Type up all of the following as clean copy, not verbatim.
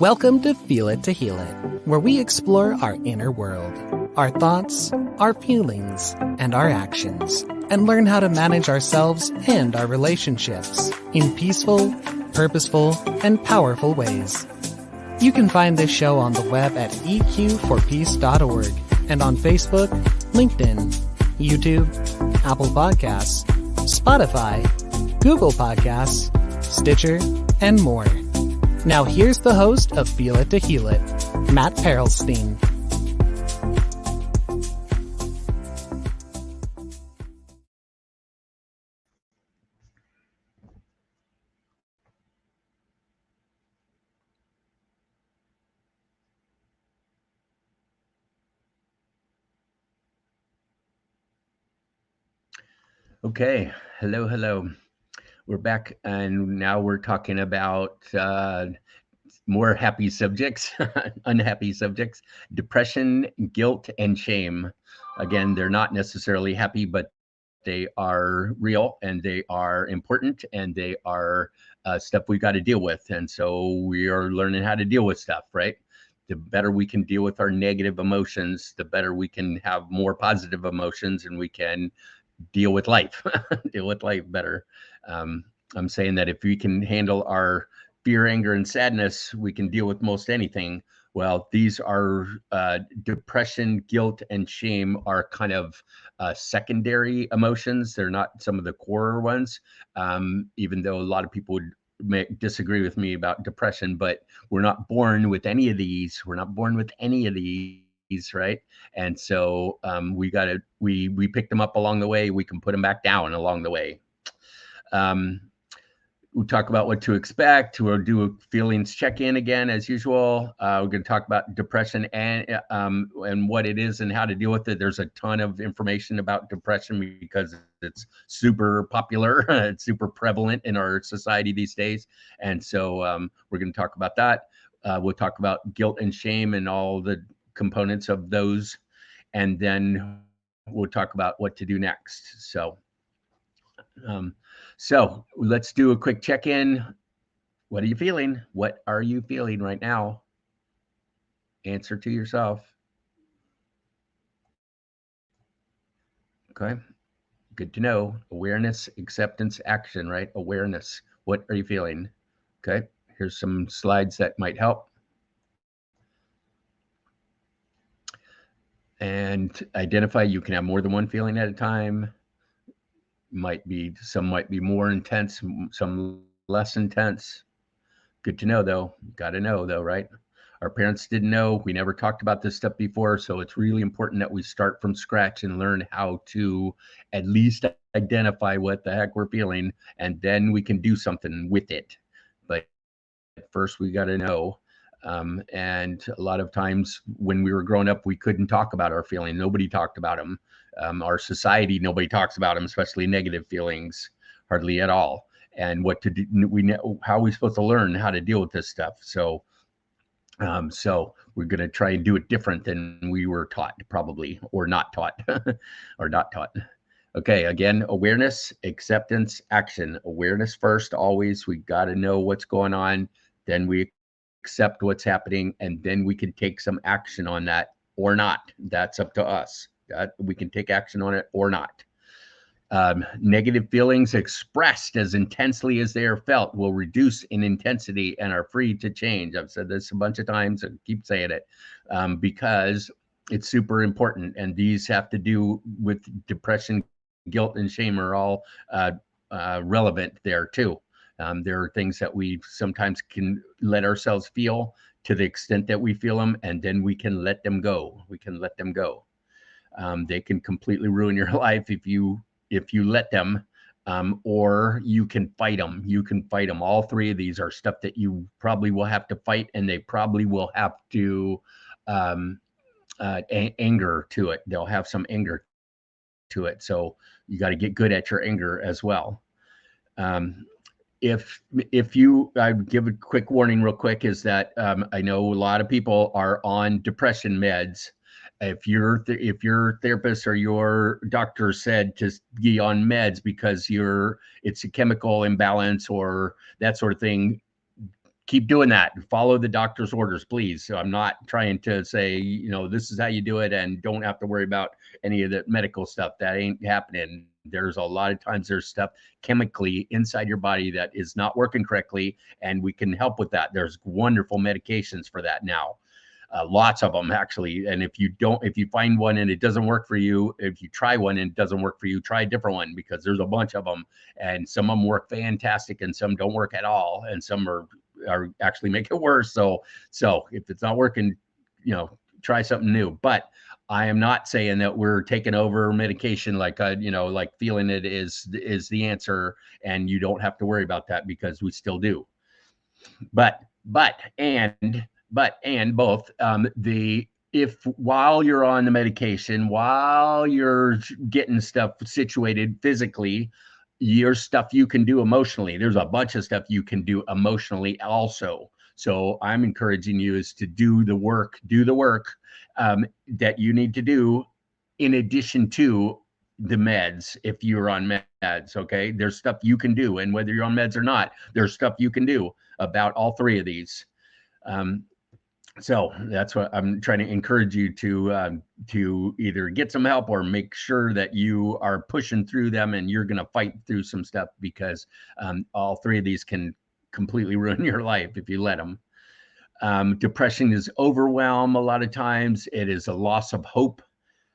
Welcome to Feel It to Heal It, where we explore our inner world, our thoughts, our feelings, and our actions, and learn how to manage ourselves and our relationships in peaceful, purposeful, and powerful ways. You can find this show on the web at eqforpeace.org and on Facebook, LinkedIn, YouTube, Apple Podcasts, Spotify, Google Podcasts, Stitcher, and more. Now here's the host of Feel It to Heal It, Matt Perlstein. Okay, hello. We're back, and now we're talking about more happy subjects, unhappy subjects, depression, guilt, and shame. Again, they're not necessarily happy, but they are real, and they are important, and they are stuff we got to deal with. And so we are learning how to deal with stuff, right? The better we can deal with our negative emotions, the better we can have more positive emotions, and we can deal with life, deal with life better. I'm saying that if we can handle our fear, anger, and sadness, we can deal with most anything. Well, these are depression, guilt, and shame are kind of secondary emotions. They're not some of the core ones, even though a lot of people would disagree with me about depression, but we're not born with any of these. We're not born with any of these, right? And so we pick them up along the way. We can put them back down along the way. We'll talk about what to expect. We'll do a feelings check-in again as usual. We're going to talk about depression and what it is and how to deal with it. There's a ton of information about depression because it's super popular. It's super prevalent in our society these days. And so we're going to talk about that. We'll talk about guilt and shame and all the components of those. And then we'll talk about what to do next. So let's do a quick check-in. What are you feeling? What are you feeling right now? Answer to yourself. Okay, good to know. Awareness, acceptance, action, right? Awareness. What are you feeling? Okay, here's some slides that might help. And identify, you can have more than one feeling at a time. Some might be more intense, some less intense. Good to know though. Got to know though, right? Our parents didn't know. We never talked about this stuff before. So it's really important that we start from scratch and learn how to at least identify what the heck we're feeling, and then we can do something with it. But first we got to know. And a lot of times when we were growing up, we couldn't talk about our feelings. Nobody talked about them. Our society, nobody talks about them, especially negative feelings, hardly at all. And what to do, we know how we're supposed to learn how to deal with this stuff. So we're going to try and do it different than we were taught, probably, or not taught, or not taught. Okay, again, awareness, acceptance, action. Awareness first, always. We got to know what's going on. Then we accept what's happening, and then we can take some action on that or not. That's up to us. We can take action on it or not. Negative feelings expressed as intensely as they are felt will reduce in intensity and are free to change. I've said this a bunch of times and keep saying it because it's super important. And these have to do with depression, guilt, and shame are all relevant there too. There are things that we sometimes can let ourselves feel to the extent that we feel them, and then we can let them go. We can let them go. They can completely ruin your life if you let them, or you can fight them. You can fight them. All three of these are stuff that you probably will have to fight, and they probably will have to anger to it. They'll have some anger to it. So you got to get good at your anger as well. If I give a quick warning real quick is that I know a lot of people are on depression meds. If your therapist or your doctor said to be on meds because it's a chemical imbalance or that sort of thing, keep doing that. Follow the doctor's orders, please. So I'm not trying to say, this is how you do it and don't have to worry about any of the medical stuff. That ain't happening. There's a lot of times there's stuff chemically inside your body that is not working correctly, and we can help with that. There's wonderful medications for that now. Lots of them actually. And if you find one and it doesn't work for you, if you try one and it doesn't work for you, try a different one, because there's a bunch of them, and some of them work fantastic and some don't work at all. And some are actually make it worse. So if it's not working, try something new. But I am not saying that we're taking over medication like feeling it is the answer, and you don't have to worry about that, because we still do. But both, if while you're on the medication, while you're getting stuff situated physically, there's stuff you can do emotionally. There's a bunch of stuff you can do emotionally also. So I'm encouraging you is to do the work that you need to do in addition to the meds. If you're on meds, okay, there's stuff you can do, and whether you're on meds or not, there's stuff you can do about all three of these. So that's what I'm trying to encourage you to either get some help or make sure that you are pushing through them, and you're going to fight through some stuff, because all three of these can completely ruin your life if you let them. Depression is overwhelm. A lot of times it is a loss of hope,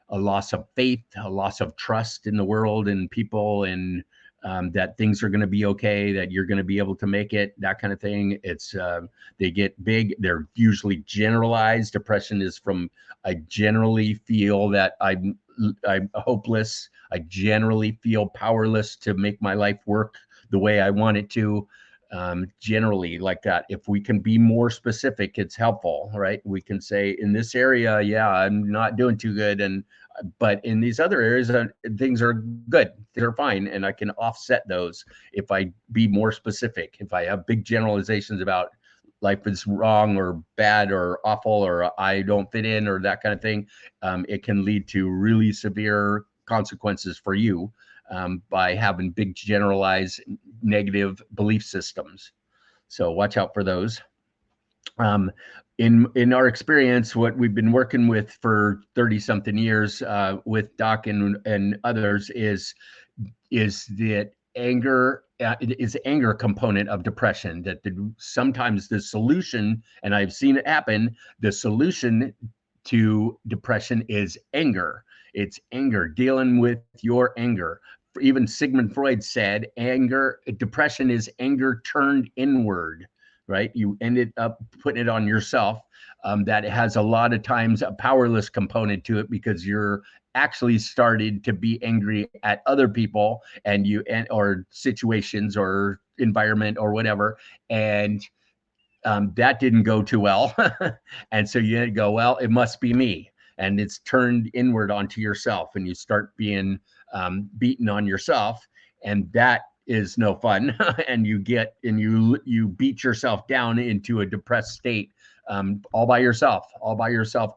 a loss of faith, a loss of trust in the world and people, and that things are going to be okay, that you're going to be able to make it, that kind of thing. It's they get big. They're usually generalized. Depression is from, I generally feel that I'm hopeless. I generally feel powerless to make my life work the way I want it to. Generally like that. If we can be more specific, it's helpful, right? We can say, in this area, yeah, I'm not doing too good, but in these other areas, things are good, they're fine, and I can offset those if I be more specific. If I have big generalizations about life is wrong or bad or awful or I don't fit in or that kind of thing, it can lead to really severe consequences for you. By having big generalized negative belief systems. So watch out for those. In our experience, what we've been working with for 30 something years with Doc and others is that anger is anger component of depression, that sometimes the solution, and I've seen it happen, the solution to depression is anger. It's anger, dealing with your anger. Even Sigmund Freud said depression is anger turned inward, right? You ended up putting it on yourself. That has a lot of times a powerless component to it, because you're actually started to be angry at other people or situations or environment or whatever. And that didn't go too well. And so you go, well, it must be me. And it's turned inward onto yourself, and you start being beaten on yourself, and that is no fun. And you beat yourself down into a depressed state, all by yourself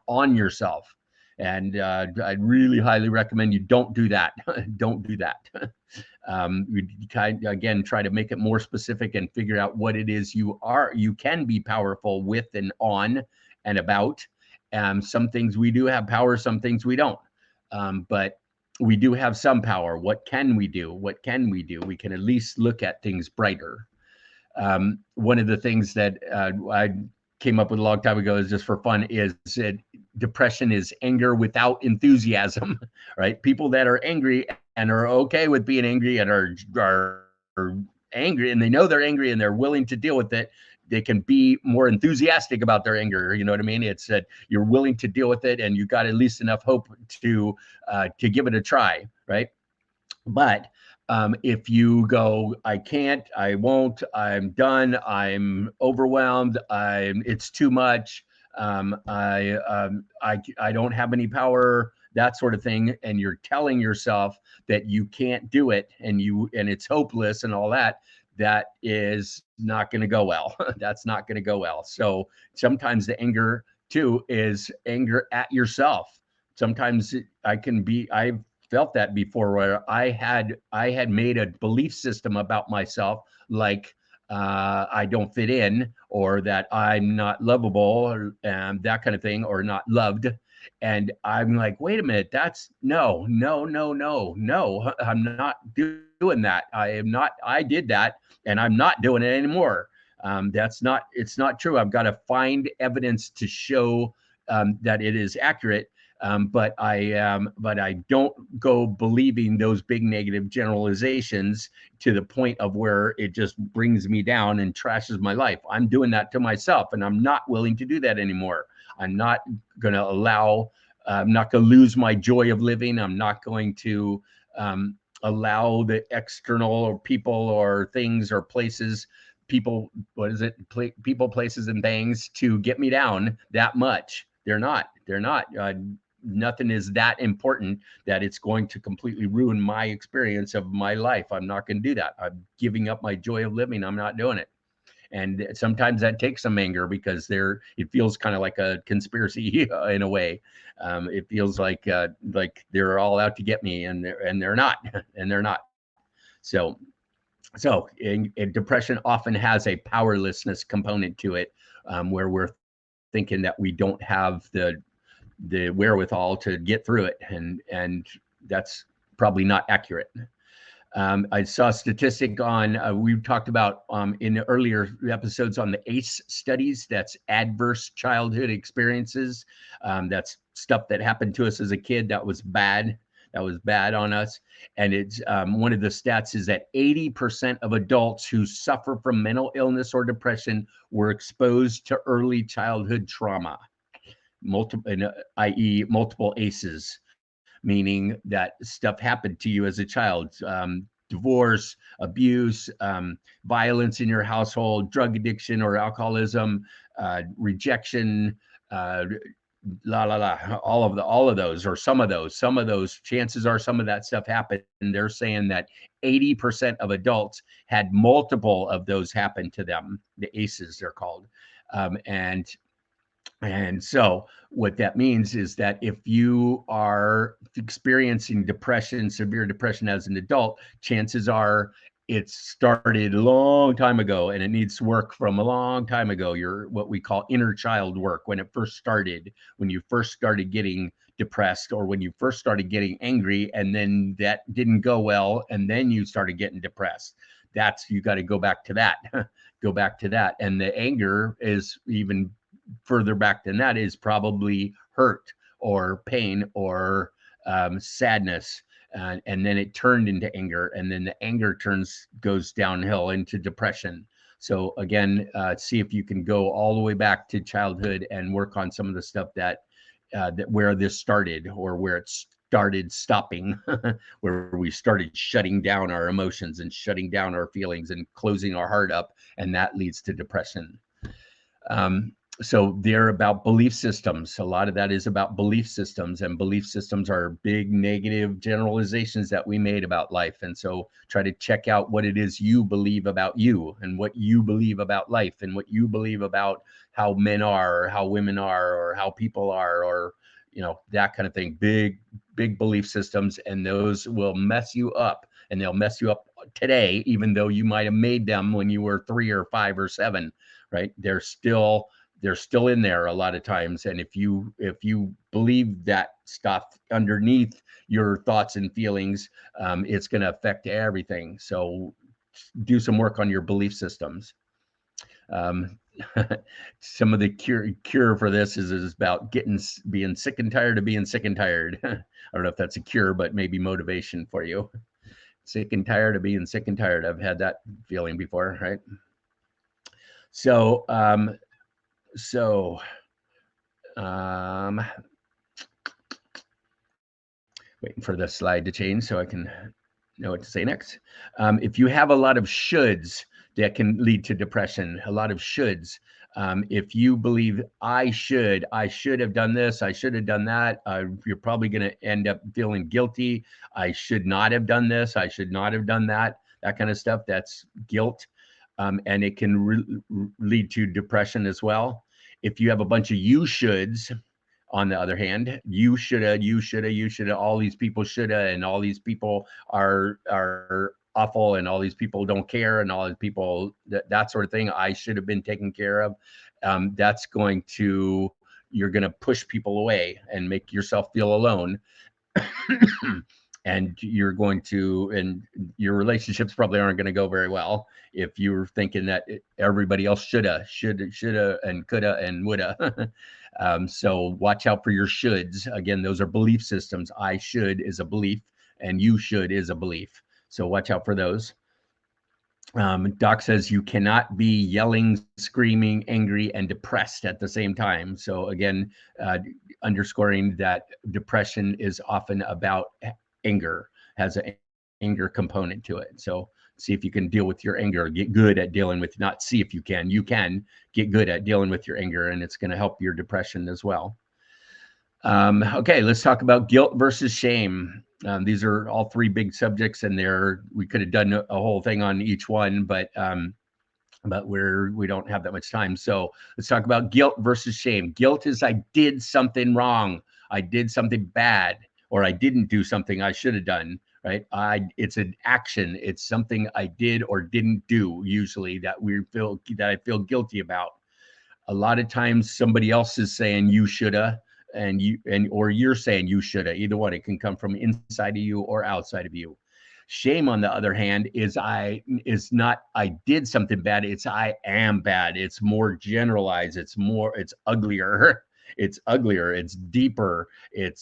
on yourself. And I'd really highly recommend you don't do that. Don't do that. We again try to make it more specific and figure out what it is you can be powerful with and on and about. Some things we do have power, some things we don't. But we do have some power. What can we do? We can at least look at things brighter. One of the things that I came up with a long time ago, is just for fun, is that depression is anger without enthusiasm, right? People that are angry and are okay with being angry and are angry, and they know they're angry and they're willing to deal with it, they can be more enthusiastic about their anger. You know what I mean? It's that you're willing to deal with it, and you got at least enough hope to give it a try, right? But if you go, I can't, I won't, I'm done, I'm overwhelmed, it's too much, I don't have any power, that sort of thing, and you're telling yourself that you can't do it, and it's hopeless and all that, that is not going to go well. That's not going to go well. So sometimes the anger too is anger at yourself. Sometimes I've felt that before, where I had made a belief system about myself, like I don't fit in, or that I'm not lovable, or that kind of thing, or not loved. And I'm like, wait a minute, that's no, no, no, no, no. I'm not doing that. I am not. I did that, and I'm not doing it anymore. That's not. It's not true. I've got to find evidence to show that it is accurate. But I don't go believing those big negative generalizations to the point of where it just brings me down and trashes my life. I'm doing that to myself, and I'm not willing to do that anymore. I'm not going to allow. I'm not going to lose my joy of living. I'm not going to allow the external or people or things or places, people, what is it? People, places, and things to get me down that much. They're not. They're not. Nothing is that important that it's going to completely ruin my experience of my life. I'm not going to do that. I'm giving up my joy of living. I'm not doing it. And sometimes that takes some anger, because it feels kind of like a conspiracy in a way. It feels like they're all out to get me, and they're not, and they're not. So depression often has a powerlessness component to it, where we're thinking that we don't have the wherewithal to get through it, and that's probably not accurate. I saw a statistic on, we've talked about in the earlier episodes on the ACE studies. That's adverse childhood experiences. That's stuff that happened to us as a kid that was bad. That was bad on us. And it's one of the stats is that 80% of adults who suffer from mental illness or depression were exposed to early childhood trauma, i.e., multiple ACEs, meaning that stuff happened to you as a child. Divorce, abuse, violence in your household, drug addiction or alcoholism, rejection, all of those, or some of those. Chances are some of that stuff happened. They're saying that 80% of adults had multiple of those happen to them. The ACEs, they're called, and so what that means is that if you are experiencing depression, severe depression as an adult, chances are it started a long time ago, and it needs work from a long time ago. Your what we call inner child work, when it first started, when you first started getting depressed, or when you first started getting angry, and then that didn't go well, and then you started getting depressed. You got to go back to that. Go back to that. And the anger is even further back than that, is probably hurt or pain or sadness. And then it turned into anger, and then the anger goes downhill into depression. So again, see if you can go all the way back to childhood and work on some of the stuff that where this started, or where it started stopping, where we started shutting down our emotions and shutting down our feelings and closing our heart up, and that leads to depression. So they're about belief systems. A lot of that is about belief systems, and belief systems are big negative generalizations that we made about life. And so try to check out what it is you believe about you, and what you believe about life, and what you believe about how men are, or how women are, or how people are, or that kind of thing. Big belief systems, and those will mess you up, and they'll mess you up today, even though you might have made them when you were 3 or 5 or 7, right? They're still in there a lot of times. And if you believe that stuff underneath your thoughts and feelings, it's going to affect everything. So do some work on your belief systems. Some of the cure for this is about being sick and tired of being sick and tired. I don't know if that's a cure, but maybe motivation for you. Sick and tired of being sick and tired. I've had that feeling before, right? So waiting for the slide to change so I can know what to say next. If you have a lot of shoulds, that can lead to depression. A lot of shoulds. If you believe I should have done this, I should have done that, you're probably going to end up feeling guilty. I should not have done this, I should not have done that. That kind of stuff. That's guilt, and it can lead to depression as well. If you have a bunch of you shoulds, on the other hand, you shoulda, all these people shoulda, and all these people are awful and all these people don't care and all these people, that sort of thing, I should have been taken care of. That's going to, you're going to push people away and make yourself feel alone. And you're going to, and your relationships probably aren't going to go very well if you're thinking that everybody else shoulda, and coulda and woulda. So watch out for your shoulds. Again, those are belief systems. I should is a belief, and you should is a belief. So watch out for those. Doc says you cannot be yelling, screaming, angry, and depressed at the same time. So again, underscoring that depression is often about anger, has an anger component to it. So see if you can deal with your anger, get good at dealing with, not see if you can get good at dealing with your anger, and it's going to help your depression as well. Okay, let's talk about guilt versus shame. These are all three big subjects, and we could have done a whole thing on each one, but we don't have that much time. So let's talk about guilt versus shame. Guilt is I did something wrong, I did something bad, or I didn't do something I should have done. Right? It's an action. It's something I did or didn't do. Usually that I feel guilty about. A lot of times somebody else is saying you shoulda, or you're saying you shoulda. Either one, it can come from inside of you or outside of you. Shame, on the other hand, is not I did something bad. It's I am bad. It's more generalized. It's uglier. It's uglier. It's deeper. It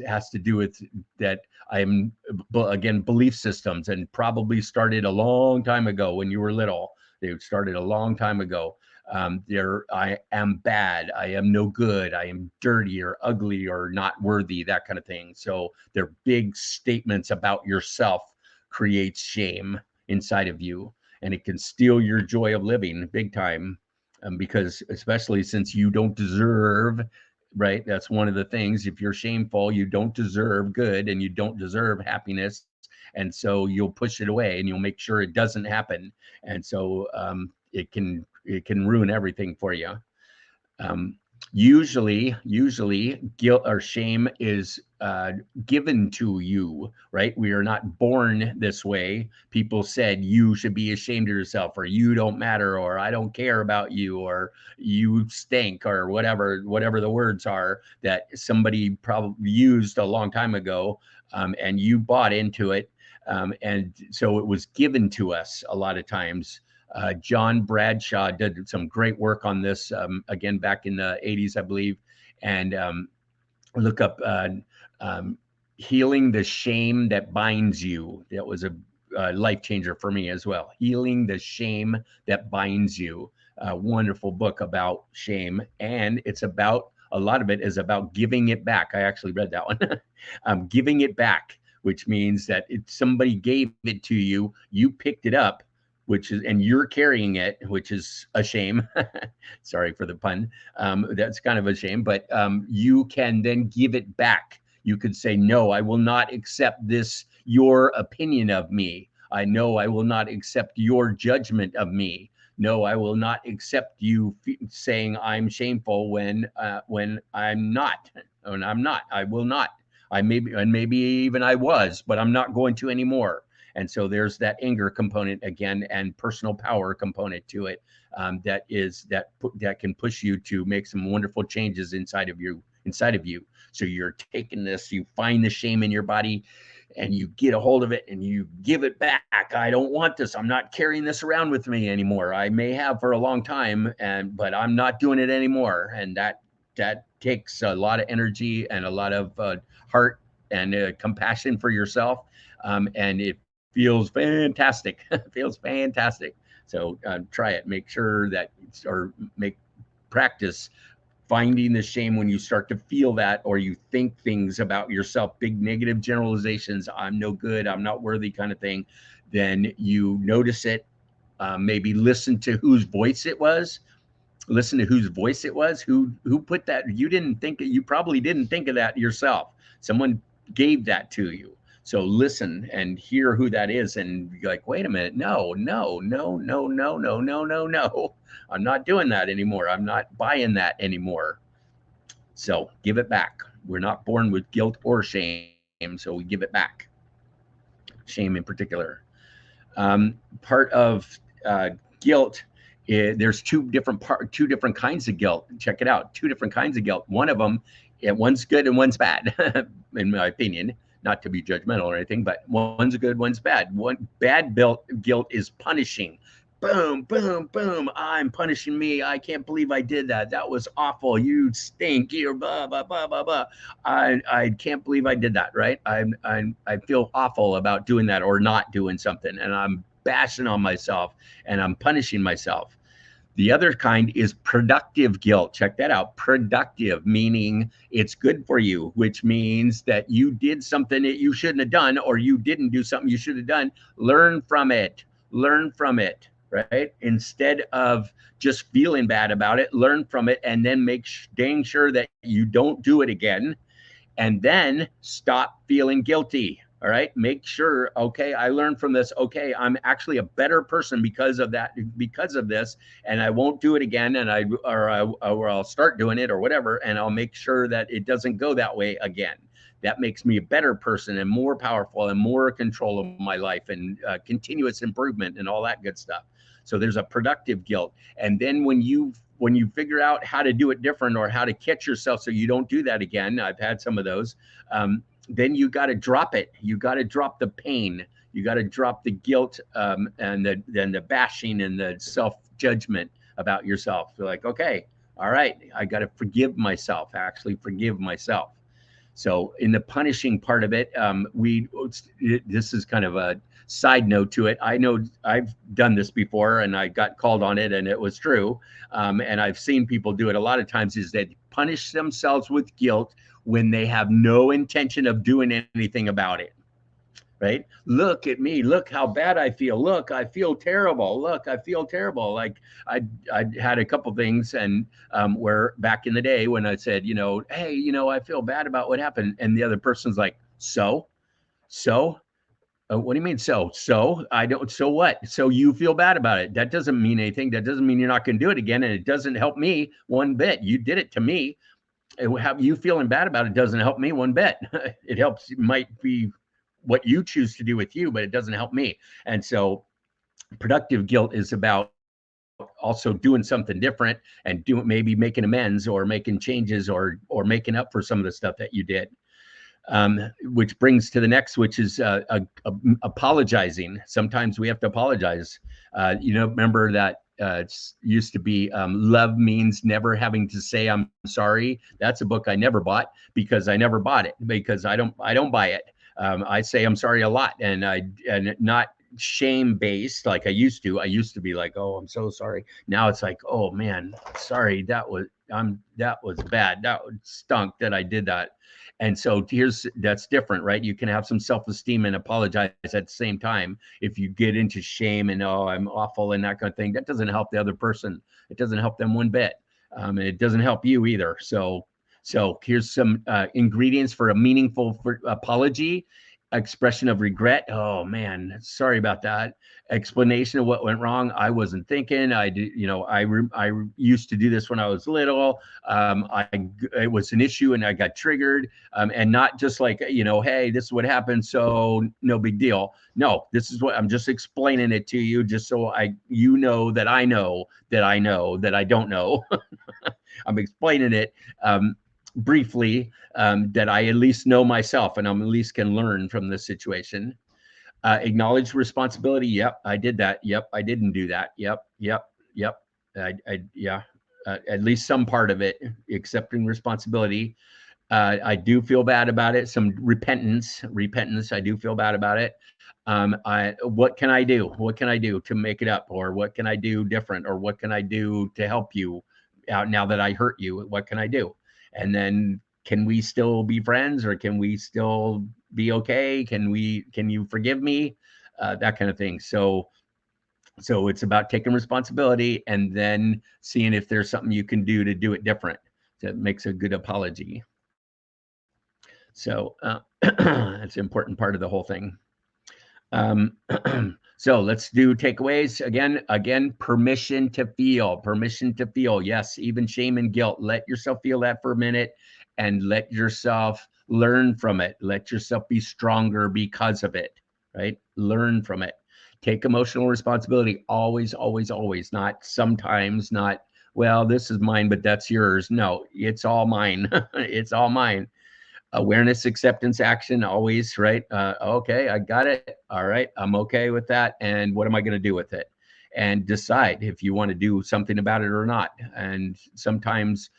has to do with that. Again, belief systems, and probably started a long time ago when you were little. They started a long time ago. I am bad, I am no good, I am dirty or ugly or not worthy, that kind of thing. So they're big statements about yourself, creates shame inside of you, and it can steal your joy of living big time. Because especially since you don't deserve, right? That's one of the things. If you're shameful, you don't deserve good and you don't deserve happiness. And so you'll push it away and you'll make sure it doesn't happen. And so it can ruin everything for you. Usually guilt or shame is given to you, right? We are not born this way. People said you should be ashamed of yourself, or you don't matter, or I don't care about you, or you stink, or whatever the words are that somebody probably used a long time ago, and you bought into it. And so it was given to us a lot of times. John Bradshaw did some great work on this, again, back in the 80s, I believe. And look up Healing the Shame That Binds You. That was a life changer for me as well. Healing the Shame That Binds You. A wonderful book about shame. And a lot of it is about giving it back. I actually read that one. Giving it back, which means that if somebody gave it to you, you picked it up, and you're carrying it, which is a shame. Sorry for the pun. That's kind of a shame, but you can then give it back. You could say, no, I will not accept your opinion of me. I know I will not accept your judgment of me. No, I will not accept you saying I'm shameful when I'm not. When I'm not, I will not. Maybe even I was, but I'm not going to anymore. And so there's that anger component again, and personal power component to it, that can push you to make some wonderful changes inside of you. So you're taking this, you find the shame in your body, and you get a hold of it and you give it back. I don't want this. I'm not carrying this around with me anymore. I may have for a long time, but I'm not doing it anymore. And that takes a lot of energy and a lot of heart and compassion for yourself. And it feels fantastic. Feels fantastic. So try it. Make sure that, practice finding the shame when you start to feel that, or you think things about yourself, big negative generalizations, I'm no good, I'm not worthy kind of thing. Then you notice it. Maybe listen to whose voice it was. Who put that. You probably didn't think of that yourself. Someone gave that to you. So listen and hear who that is, and be like, wait a minute, no. I'm not doing that anymore. I'm not buying that anymore. So give it back. We're not born with guilt or shame, so we give it back. Shame in particular. Part of guilt, there's two different kinds of guilt. Check it out, two different kinds of guilt. One of them, one's good and one's bad, in my opinion. Not to be judgmental or anything, but one's good, one's bad. One bad guilt is punishing. Boom, boom, boom. I'm punishing me. I can't believe I did that. That was awful. You stink. You're blah blah blah blah blah. I can't believe I did that. Right. I feel awful about doing that or not doing something, and I'm bashing on myself and I'm punishing myself. The other kind is productive guilt. Check that out. Productive, meaning it's good for you, which means that you did something that you shouldn't have done, or you didn't do something you should have done. Learn from it. Learn from it, right? Instead of just feeling bad about it, learn from it and then make dang sure that you don't do it again. And then stop feeling guilty. All right. Make sure, okay, I learned from this. Okay, I'm actually a better person because of that, because of this, and I won't do it again. And I'll start doing it or whatever. And I'll make sure that it doesn't go that way again. That makes me a better person and more powerful and more control of my life and continuous improvement and all that good stuff. So there's a productive guilt. And then when you figure out how to do it different or how to catch yourself so you don't do that again, I've had some of those, then you got to drop it. You got to drop the pain. You got to drop the guilt and the bashing and the self-judgment about yourself. So like, okay, all right, I got to forgive myself, actually forgive myself. So in the punishing part of it, this is kind of a side note to it. I know I've done this before and I got called on it and it was true. And I've seen people do it a lot of times, is they punish themselves with guilt when they have no intention of doing anything about it. Right? Look at me. Look how bad I feel. Look, I feel terrible. Look, I feel terrible. Like I had a couple things, and where back in the day when I said, hey, I feel bad about what happened, and the other person's like, so, what do you mean? So I don't. So what? So you feel bad about it? That doesn't mean anything. That doesn't mean you're not going to do it again, and it doesn't help me one bit. You did it to me. Have you feeling bad about it doesn't help me one bit. It helps. It might be what you choose to do with you, but it doesn't help me. And so productive guilt is about also doing something different and maybe making amends or making changes or making up for some of the stuff that you did. Which brings to the next, which is apologizing. Sometimes we have to apologize. Remember that it used to be Love Means Never Having to Say I'm Sorry. That's a book I never bought because I never bought it, because I don't buy it. I say I'm sorry a lot, and not shame based like I used to. I used to be like, oh, I'm so sorry. Now it's like, oh man, sorry, that was bad. That stunk that I did that. And so that's different, right? You can have some self-esteem and apologize at the same time. If you get into shame and, oh, I'm awful and that kind of thing, that doesn't help the other person. It doesn't help them one bit. And it doesn't help you either. So here's some ingredients for a meaningful apology. Expression of regret. Oh man, sorry about that. Explanation of what went wrong. I wasn't thinking. I used to do this when I was little. It was an issue and I got triggered. And not just like, hey, this is what happened, so no big deal. No, this is what I'm just explaining it to you, just so that I know that I don't know. I'm explaining it briefly, that I at least know myself and I'm at least can learn from this situation. Acknowledge responsibility. Yep, I did that. Yep, I didn't do that. Yep. At least some part of it, accepting responsibility. I do feel bad about it. Some repentance. I do feel bad about it. What can I do? What can I do to make it up? Or what can I do different? Or what can I do to help you out now that I hurt you? What can I do? And then, can we still be friends, or can we still be okay? Can you forgive me? That kind of thing. So it's about taking responsibility and then seeing if there's something you can do to do it different. That makes a good apology. So that's an important part of the whole thing. So let's do takeaways again. Permission to feel. Yes, even shame and guilt. Let yourself feel that for a minute and let yourself learn from it. Let yourself be stronger because of it, right? Learn from it. Take emotional responsibility. Always, always, always. Not sometimes, not, well, this is mine, but that's yours. No, it's all mine. It's all mine. Awareness, acceptance, action, always, right? Okay, I got it. All right, I'm okay with that. And what am I going to do with it? And decide if you want to do something about it or not. And sometimes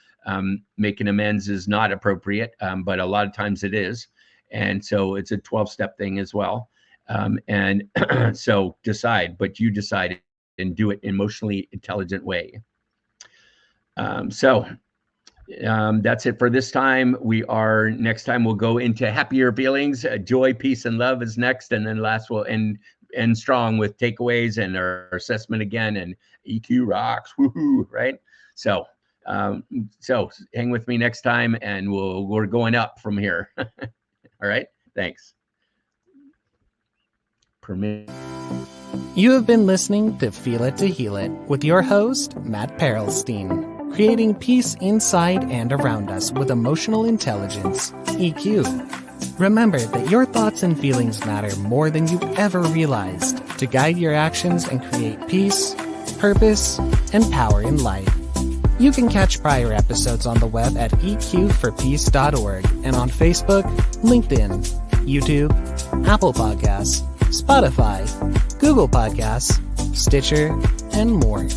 making amends is not appropriate, but a lot of times it is. And so it's a 12-step thing as well. And so decide, but you decide and do it in emotionally intelligent way. That's it for this time. Next time we'll go into happier feelings. Joy, peace, and love is next. And then last we'll end strong with takeaways and our assessment again, and EQ rocks, woohoo, right? So hang with me next time, and we're going up from here. All right, thanks. You have been listening to Feel It to Heal It with your host, Matt Perelstein, creating peace inside and around us with emotional intelligence, EQ. Remember that your thoughts and feelings matter more than you ever realized to guide your actions and create peace, purpose, and power in life. You can catch prior episodes on the web at eqforpeace.org and on Facebook, LinkedIn, YouTube, Apple Podcasts, Spotify, Google Podcasts, Stitcher, and more.